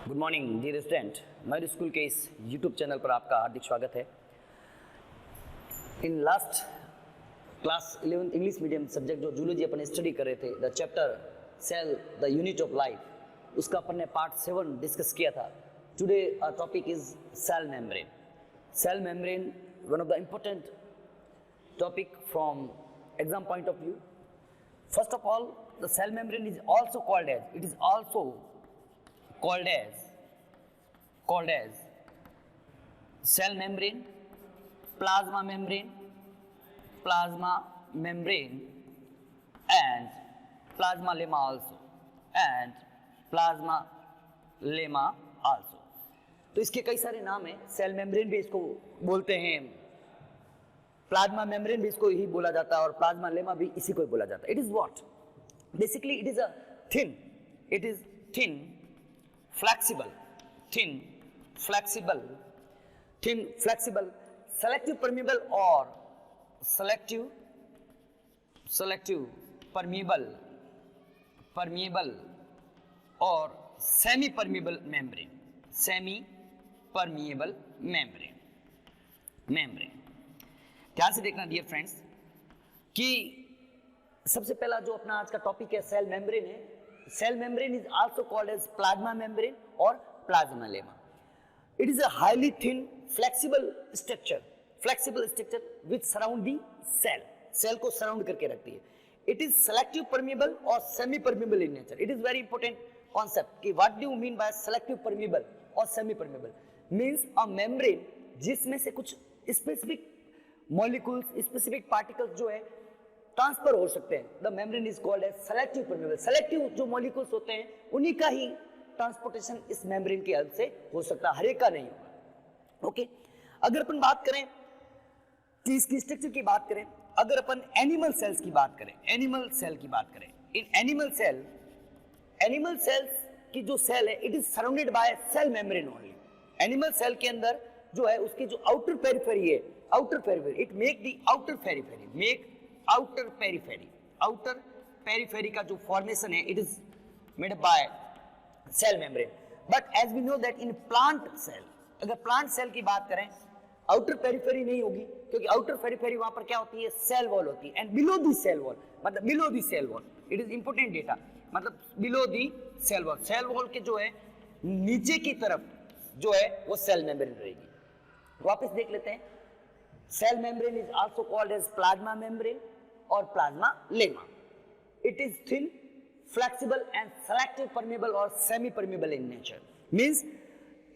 Good morning dear student, मेरे school के इस यूट्यूब चैनल पर आपका हार्दिक स्वागत है। In last class 11 English medium subject जो जूलॉजी अपन स्टडी कर रहे थे, the chapter cell the unit of life, उसका अपन ने पार्ट 7 डिस्कस किया था। Today our topic is cell membrane. Cell membrane one of the important topic from exam point of view. First of all, the cell membrane is also called as cell membrane, plasma membrane, and plasma lemma also. तो इसके कई सारे नाम हैं। Cell membrane भी इसको बोलते हैं, प्लाज्मा मेम्ब्रेन भी इसको ही बोला जाता है और प्लाज्मा लेमा भी इसी को ही बोला जाता है। It is what? Basically it is a thin flexible selective permeable और सेमी परमिएबल मेम्ब्रेन। ध्यान से देखना डियर फ्रेंड्स कि सबसे पहला जो अपना आज का टॉपिक है सेल मेम्ब्रेन है। Cell membrane is also called as plasma membrane और plasmalemma. It is a highly thin flexible structure which surround the cell को सराउंड करके रखती है। इट इज सेलेक्टिव परमिएबल और semi permeable in nature. It is very important concept कि what do you mean by selective permeable और semi permeable. Means a membrane जिसमें से कुछ स्पेसिफिक मॉलिक्यूल्स, स्पेसिफिक पार्टिकल्स जो है ट्रांसफर हो सकते हैं। The membrane is called as selective permeable. Selective जो मॉलिक्यूल्स होते हैं उन्हीं का ही ट्रांसपोर्टेशन इस मेम्ब्रेन की हेल्प से हो सकता है, हर एक का नहीं होगा। ओके, अगर अपन बात करें कि इसकी स्ट्रक्चर की बात करें, अगर अपन एनिमल सेल्स की बात करें, इन एनिमल सेल्स की जो सेल है it is surrounded by cell membrane only. Animal cell के अंदर जो है उसकी जो आउटर पेरिफेरी है, it make the outer periphery का जो formation है it is made up by cell membrane. But as we know that in plant cell, अगर plant cell की बात करें outer periphery नहीं होगी, क्योंकि outer periphery वहां पर क्या होती है, cell wall होती है। and below the cell wall it is important data, मतलब below the cell wall के जो है नीचे की तरफ जो है वो cell membrane रहेगी। वापस देख लेते हैं। Cell membrane is also called as plasma membrane or plasma lemma. It is thin, flexible and selective permeable or semi-permeable in nature. Means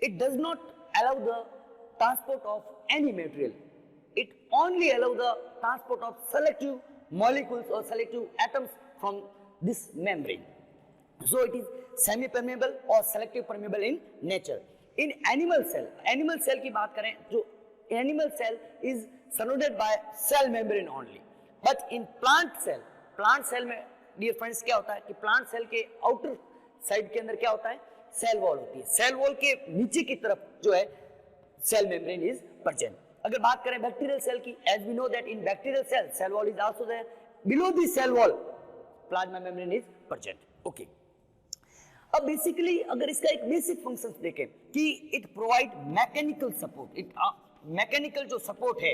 it does not allow the transport of any material. It only allows the transport of selective molecules or selective atoms from this membrane. So it is semi-permeable or selective permeable in nature. In animal cell की बात करें, जो animal cell is surrounded by cell membrane only. But in plant cell में dear friends क्या होता है कि plant cell के outer side के अंदर क्या होता है, cell wall होती है। cell wall के नीचे की तरफ जो है cell membrane is present. अगर बात करें bacterial cell की, as we know that in bacterial cell wall is also there. Below the cell wall plasma membrane is present. Okay. अब बेसिकली अगर इसका एक बेसिक फंक्शन देखें कि it provide mechanical support, mechanical जो सपोर्ट है,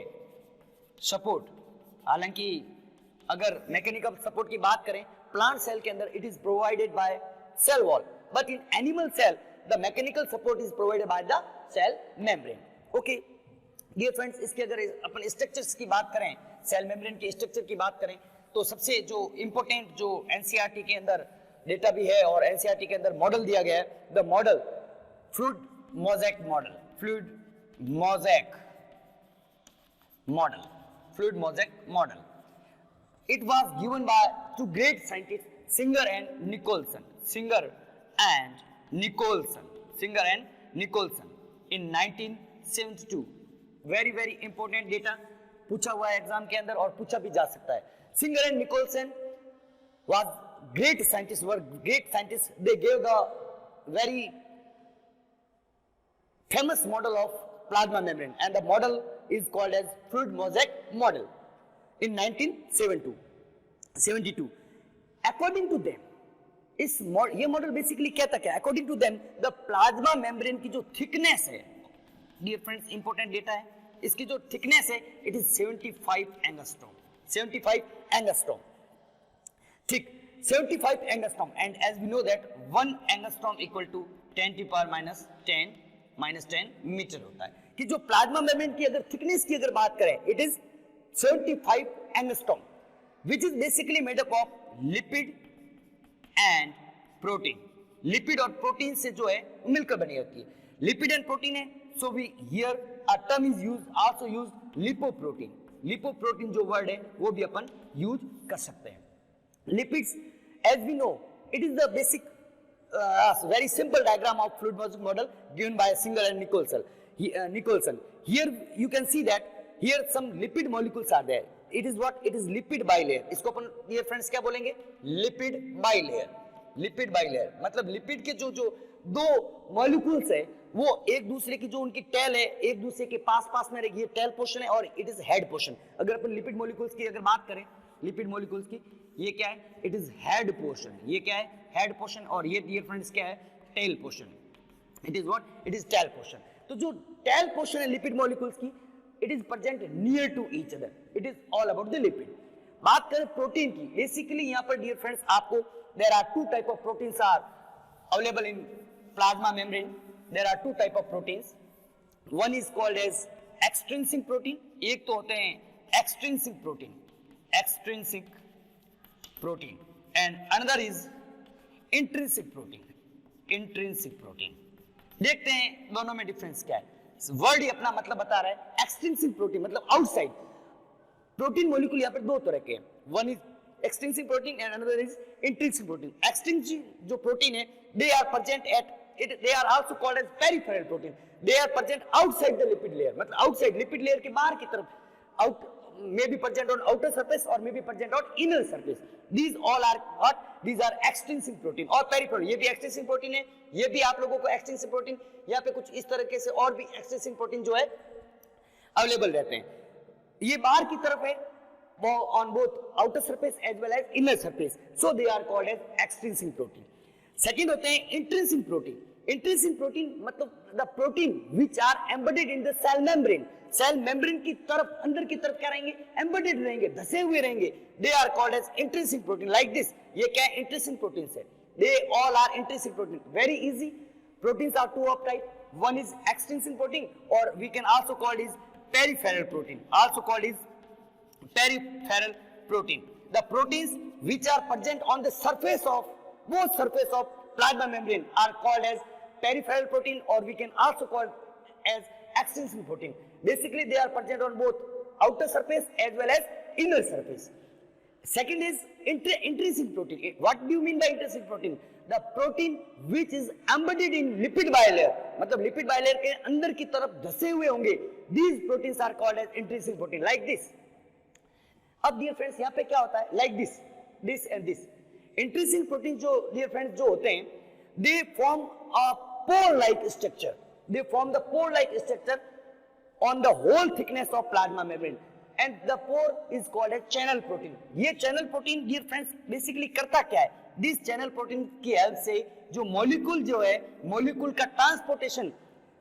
हालांकि अगर मैकेनिकल सपोर्ट की बात करें प्लांट सेल के अंदर it is provided by cell wall, but in animal cell the mechanical support is provided by the cell membrane. Okay dear friends, इसके अगर अपन स्ट्रक्चर्स की बात करें, सेल मेम्ब्रेन के स्ट्रक्चर की बात करें, तो सबसे जो इंपॉर्टेंट जो एनसीईआरटी के अंदर डेटा भी है और एनसीईआरटी के अंदर मॉडल दिया गया है, the model fluid mosaic model. It was given by two great scientists Singer and Nicholson in 1972। very very important data पूछा हुआ है एग्जाम के अंदर और पूछा भी जा सकता है। Singer and Nicholson was great scientists. They gave the very famous model of plasma membrane and the model is called as fluid mosaic model in 1972. According to them, ये मॉडल बेसिकली कहता क्या, according to them the plasma membrane की जो thickness है, dear friends important data है, इसकी जो thickness है इट इज 75 एंगस्ट्रॉम, 75 एंगस्ट्रॉम, ठीक, 75 angstrom, and as we know that 1 angstrom equal to 10 to power -10 metre होता है। कि जो प्लाज्मा मेम्ब्रेन की अगर थिकनेस की अगर बात करें, it is 75 angstrom, which is basically made up of lipid and protein. Lipid और प्रोटीन से जो है मिलकर बनी होती है, लिपिड एंड प्रोटीन है, so we here a term is used, also used lipoprotein. Lipoprotein जो वर्ड है वो भी अपन यूज कर सकते हैं। Lipids, as we know, it is the basic very simple diagram of fluid model given by Singer and Nicholson. Here you can see that here some lipid molecules are there. It is what? It is lipid bilayer. इसको अपन dear friends क्या बोलेंगे? Lipid bilayer. Lipid bilayer मतलब lipid के जो दो molecules है वो एक दूसरे की जो उनकी टेल है एक दूसरे के पास में रहेगी, ये टेल पोर्शन है और इट इज हेड पोर्शन। अगर अपन लिपिड मॉलिक्यूल्स की अगर बात करें, लिपिड मॉलिक्यूल्स की, ये क्या है? It is head portion. ये क्या है? Head portion. और ये डियर फ्रेंड्स क्या है? Tail portion. It is what? It is tail portion. तो जो टेल पोर्शन है लिपिड मॉलिक्यूल्स की, it is present near to each other. It is all about the lipid. बात करें प्रोटीन की, बेसिकली यहाँ पर डियर फ्रेंड्स आपको there are two type of proteins are available in plasma membrane. There are two type of proteins. One is called as extrinsic protein, एक तो होते हैं extrinsic protein, extrinsic protein, and another is intrinsic protein, intrinsic protein. देखते हैं दोनों में difference क्या है। वर्ड ही अपना मतलब बता रहा है। एक्सट्रिंसिक प्रोटीन मतलब आउटसाइड। प्रोटीन मॉलिक्यूल यहाँ पर दो तरह के हैं, one is extrinsic protein and another is intrinsic protein. Extrinsic जो प्रोटीन है, they are present at it, they are also called as peripheral protein. They are present outside the lipid layer, मतलब outside lipid layer के बाहर की तरफ, out may be present on outer surface or may be present on inner surface. These all are what? These are extrinsic protein और peripheral। ये भी extrinsic protein है, ये भी आप लोगों को extrinsic protein, यहाँ पे कुछ इस तरीके से और भी extrinsic protein जो है अवेलेबल रहते हैं। ये बाहर की तरफ है, वो on both outer surface as well as inner surface, so they are called as extrinsic protein। Second होते हैं intrinsic protein। Intrinsic protein मतलब the protein which are embedded in the cell membrane। Cell membrane की तरफ, अंदर की तरफ क्या रहेंगे? एम्बेडेड रहेंगे, धसे हुए रहेंगे। They are called as intrinsic protein, like this. ये क्या है? इंट्रिंसिक प्रोटीन है। They all are intrinsic protein. Very easy. Proteins are two of type, one is extrinsic protein और we can also called is peripheral protein, also called is peripheral protein. The proteins which are present on the surface of, both surface of plasma membrane are called as peripheral protein और we can also called as extrinsic protein. Basically they are present on both outer surface as well as inner surface. Second is intrinsic protein. What do you mean by intrinsic protein? The protein which is embedded in lipid bilayer, मतलब lipid bilayer के अंदर की तरफ धसे हुए होंगे। These proteins are called as intrinsic protein, like this. अब dear friends यहाँ पे क्या होता है? Like this, this and this. Intrinsic protein जो dear friends जो होते हैं, they form a pore-like structure. They form the pore-like structure on the whole thickness of plasma membrane, and the pore is called as channel protein. ये channel protein dear friends basically करता क्या है? This channel protein की help से जो molecule जो है, molecule का ट्रांसपोर्टेशन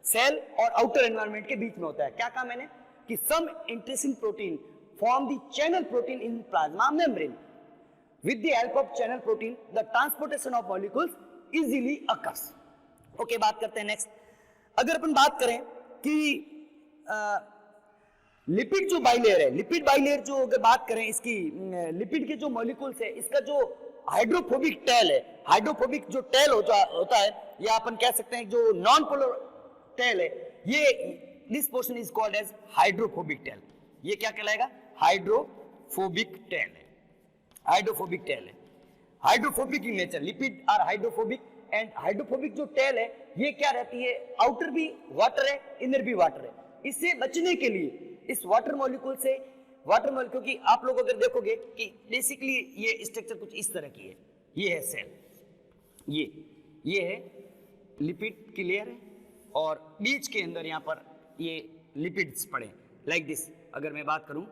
सेल और आउटर एनवायरनमेंट के बीच में होता है। क्या कहा मैंने? कि some intrinsic protein form the channel protein in plasma membrane. With the help of channel protein, the transportation of molecules easily occurs. Okay, बात करते हैं नेक्स्ट। अगर अपन बात करें कि लिपिड जो बाइलेयर है, लिपिड बाइलेयर जो अगर बात करें इसकी, लिपिड के जो मॉलिक्यूल्स है, इसका जो हाइड्रोफोबिक टेल है, हाइड्रोफोबिक जो टेल होता है, या अपन कह सकते हैं जो नॉन पोलर टेल है, ये this portion is called as hydrophobic tail. ये क्या कहलाएगा? हाइड्रोफोबिक टेल है, हाइड्रोफोबिक टेल है। Hydrophobic in nature, lipid are hydrophobic and hydrophobic जो टेल है ये क्या रहती है? आउटर भी वाटर है, इनर भी वाटर है। इससे बचने के लिए इस वाटर मॉलिक्यूल से, वाटर मॉलिक्यूल की आप लोग अगर देखोगे कि बेसिकली ये स्ट्रक्चर कुछ इस तरह की है। ये है सेल, ये है लिपिड की लेयर है और बीच के अंदर यहाँ पर ये लिपिड्स पड़े, लाइक दिस। अगर मैं बात करूं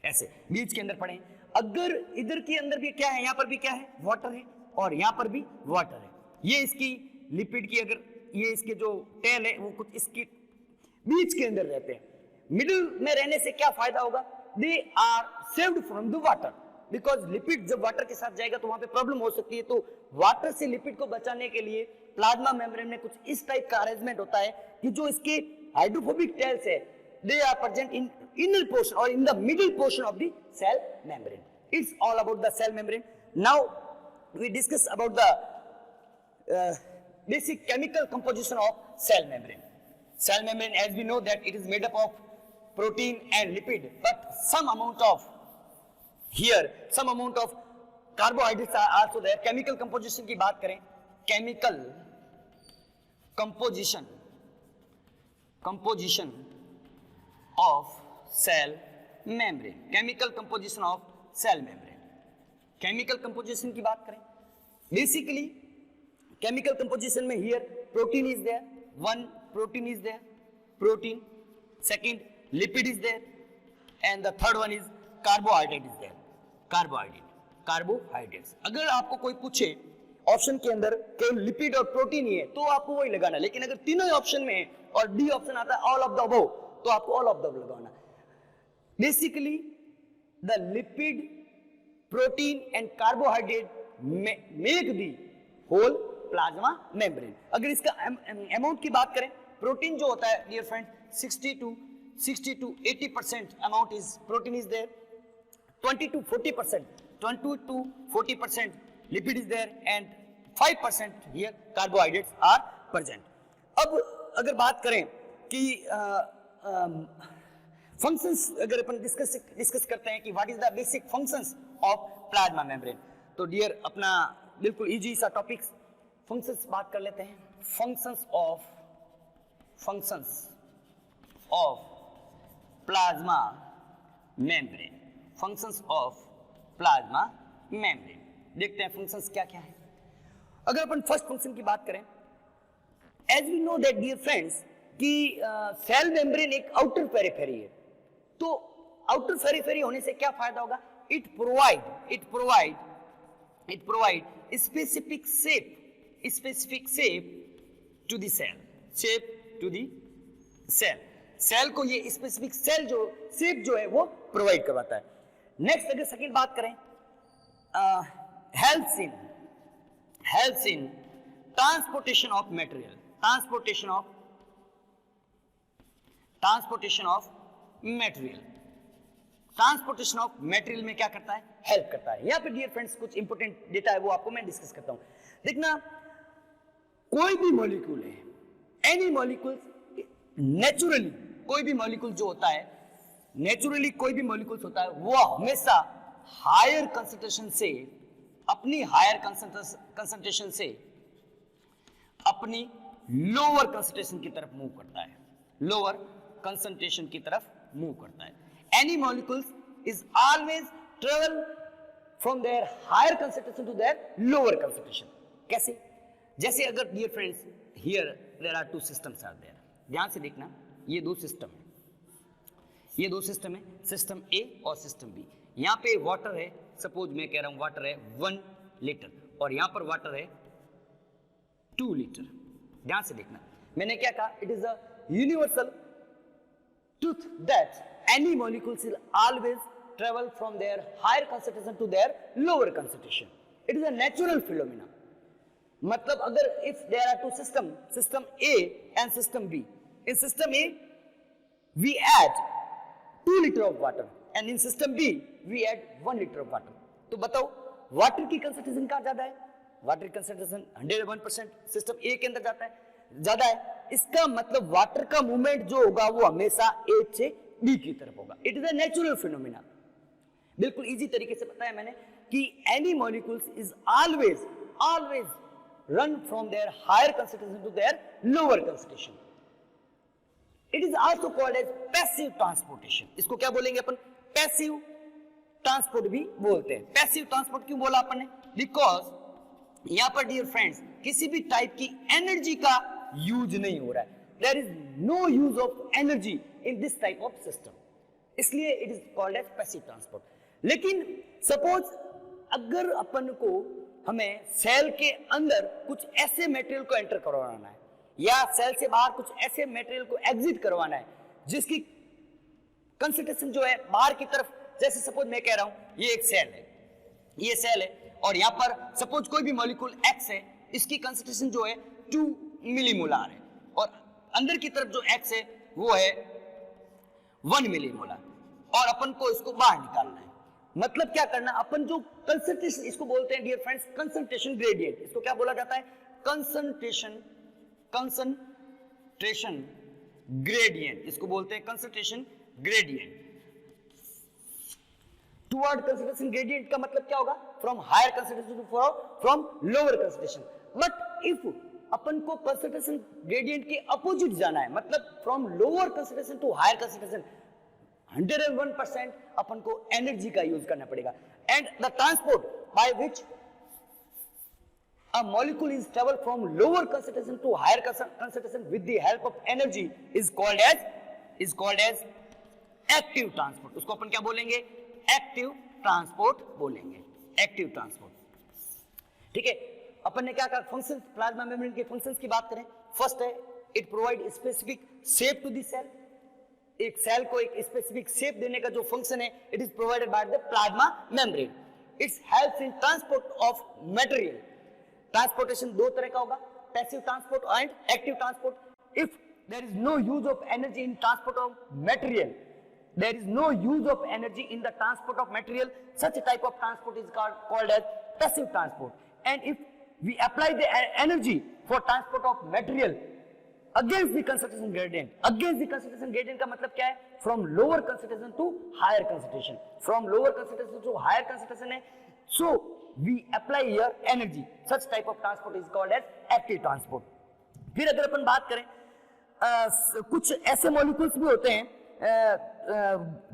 ऐसे बीच के अंदर पड़े, अगर इधर के अंदर भी क्या है, यहां पर भी क्या है, वाटर है, और यहां पर भी वाटर है, ये इसकी लिपिड की, अगर ये इसके जो टेल है वो कुछ इसकी बीच के अंदर रहते हैं, मिडिल में रहने से क्या फायदा होगा, they are saved from the water, because lipid जब वाटर के साथ जाएगा तो वहां पे प्रॉब्लम हो सकती है, तो वाटर से लिपिड को बचाने के लिए प्लाज्मा मेम्ब्रेन में कुछ इस टाइप का अरेंजमेंट होता है कि जो इसके हाइड्रोफोबिक टेल्स है, they are present in inner portion or in the middle portion of the cell membrane. It's all about the cell membrane. Now we discuss about the basic chemical composition of cell membrane. Cell membrane, as we know that it is made up of protein and lipid, but some amount of carbohydrates are also there. Chemical composition की बात करें, chemical composition of cell membrane, chemical composition of cell membrane, chemical composition की बात करें, basically chemical composition में here protein is there, one protein is there, protein, second lipid is there, and the third one is carbohydrate is there, carbohydrates. अगर आपको कोई पूछे option के अंदर केवल लिपिड और प्रोटीन ही है तो आपको वही लगाना, लेकिन अगर तीनों ही ऑप्शन में है और डी ऑप्शन आता है ऑल ऑफ द अबव, तो आपको ऑल ऑफ द अबव लगाना. Basically the lipid, protein and carbohydrate make the whole plasma membrane. अगर इसका अमाउंट की बात करें, प्रोटीन जो होता है dear friend 60 to 80% amount is protein is there, 20 to 40% lipid is there, and 5% here carbohydrates are present. अब अगर बात करें कि फंक्शंस, अगर अपन डिस्कस करते हैं कि what is the basic functions of plasma membrane, तो डियर अपना बिल्कुल इजी सा टॉपिक फंक्शंस बात कर लेते हैं. Functions of plasma membrane, functions of plasma membrane. देखते हैं फंक्शंस क्या क्या है. अगर अपन फर्स्ट फंक्शन की बात करें, as we know that dear friends कि सेल मेम्ब्रेन एक आउटर पेरिफेरी है, तो आउटर पेरिफेरी होने से क्या फायदा होगा, it provide specific shape to the cell, cell को ये स्पेसिफिक शेप जो है वो प्रोवाइड करवाता है. नेक्स्ट अगर सेकंड बात करें, helps in transportation of material, transportation of material में क्या करता है, हेल्प करता है. यहाँ पे डियर फ्रेंड्स कुछ इंपोर्टेंट डेटा है वो आपको मैं डिस्कस करता हूँ. देखना, कोई भी मॉलिक्यूल है, एनी मॉलिक्यूल, नेचुरली कोई भी मॉलिक्यूल जो होता है, नेचुरली कोई भी मॉलिक्यूल्स होता है वो हमेशा हायर कंसंट्रेशन से अपनी अपनी लोअर कंसंट्रेशन की तरफ मूव करता है, लोअर कंसंट्रेशन की तरफ मूव करता है. Any molecules is always travel from their higher concentration to their lower concentration. कैसे? जैसे अगर dear friends here there are two systems are there, ध्यान से देखना, ये दो सिस्टम है, सिस्टम ए और सिस्टम बी. यहाँ पे वाटर है, सपोज मैं कह रहा हूं वाटर है 1 लीटर और यहां पर वाटर है 2 लीटर. ध्यान से देखना, मैंने क्या कहा, it is a universal truth that any molecules will always travel from their higher concentration to their lower concentration. It is a natural phenomena. मतलब अगर if there are two system A and system B, in system A we add 2 liter of water and in system B we add 1 liter of water. तो बताओ water की concentration कहाँ ज्यादा है, water की concentration 101% system ए के अंदर जाता है, ज्यादा है. इसका मतलब वाटर का मूवमेंट जो होगा वो हमेशा ए से बी की तरफ होगा. It is a natural phenomena. बिल्कुल इजी तरीके से बताया मैंने कि any molecules is always run from their higher concentration to their lower concentration. It is also called as passive transportation. इसको क्या बोलेंगे अपन, पैसिव ट्रांसपोर्ट भी बोलते हैं. पैसिव ट्रांसपोर्ट क्यों बोला अपन ने, बिकॉज यहां पर डियर फ्रेंड्स किसी भी टाइप की एनर्जी का यूज नहीं हो रहा है. There is no use of energy in this type of system, इसलिए it is called as passive transport. लेकिन सपोज अगर अपन को हमें सेल के अंदर कुछ ऐसे मटेरियल को एंटर करवाना है या सेल से बाहर कुछ ऐसे मटेरियल को एग्जिट करवाना है जिसकी कंसंट्रेशन जो है बाहर की तरफ, जैसे सपोज मैं कह रहा हूं ये एक सेल है, ये सेल है और यहां पर सपोज कोई भी मॉलिक्यूल X है, इसकी कंसंट्रेशन जो है 2 मिलीमोलार है और अंदर की तरफ जो X है वो है 1 मिलीमोलार और अपन को इसको बाहर निकालना है। मतलब क्या करना, अपन जो कंसंट्रेशन, इसको बोलते हैं डियर फ्रेंड्स कंसंट्रेशन ग्रेडियंट। इसको क्या बोला जाता है? कंसंट्रेशन ग्रेडियंट, इसको बोलते हैं concentration gradient. Toward concentration gradient का मतलब क्या होगा? From higher concentration to from lower concentration. But if अपन को कंसंट्रेशन ग्रेडियंट के अपोजिट जाना है, मतलब from lower concentration to higher concentration, 101% अपन को एनर्जी का यूज करना पड़ेगा। And the transport by which a molecule is travel from lower concentration to higher concentration with the help of energy is called as active transport। उसको अपन क्या बोलेंगे? Active transport बोलेंगे, एक्टिव ट्रांसपोर्ट। ठीक है, अपन ने क्या कहा? फंक्शंस, प्लाज्मा मेम्ब्रेन के फंक्शंस की बात करें। फर्स्ट है it provide specific shape to the cell. एक सेल को एक स्पेसिफिक शेप देने का जो फंक्शन है, it is provided by the plasma membrane. It's helps in transport of material. Transportation दो तरह का होगा, passive transport and active transport. If there is no use of energy in transport of material, there is no use of energy in the transport of material, such a type of transport is called as passive transport. And if we apply the energy for transport of material against the concentration gradient, against the concentration gradient का मतलब क्या है? from lower concentration to higher concentration, from lower concentration to higher concentration है, so we apply here energy, such type of transport is called as active transport। फिर अगर अपन बात करें कुछ ऐसे मॉलिक्यूल्स भी होते हैं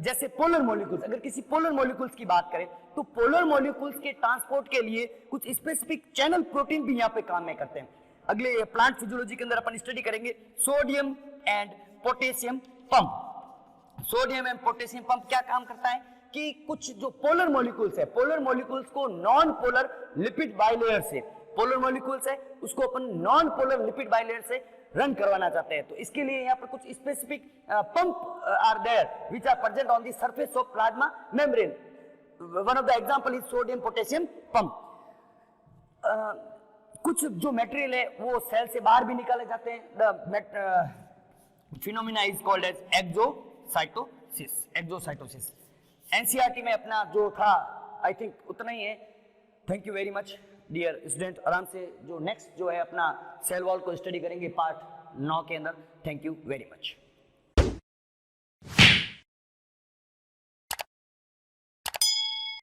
जैसे पोलर मॉलिक्यूल्स। अगर किसी पोलर मॉलिक्यूल्स की बात करें तो पोलर मॉलिक्यूल्स के ट्रांसपोर्ट के लिए कुछ स्पेसिफिक चैनल प्रोटीन भी यहाँ पे काम में करते हैं। अगले प्लांट फिजियोलॉजी के अंदर अपन स्टडी करेंगे sodium and potassium pump. Sodium and potassium pump क्या काम करता है कि कुछ जो पोलर मॉलिक्यूल्स है, पोलर मॉलिक्यूल्स को नॉन पोलर लिपिड बाइलेयर से, पोलर मॉलिक्यूल्स है उसको अपन नॉन पोलर लिपिड बाइलेयर से रन करवाना चाहते हैं। तो इसके लिए यहाँ पर कुछ specific pump are there which are present on the surface of plasma membrane. One of the example is sodium potassium pump. कुछ जो मटेरियल है वो सेल से बाहर भी निकाले जाते हैं। The phenomena is called as exocytosis. NCERT में अपना जो था आई थिंक उतना ही है। Thank you very much dear student. आराम से जो नेक्स्ट जो है अपना सेल वॉल को स्टडी करेंगे पार्ट 9 के अंदर। Thank you very much.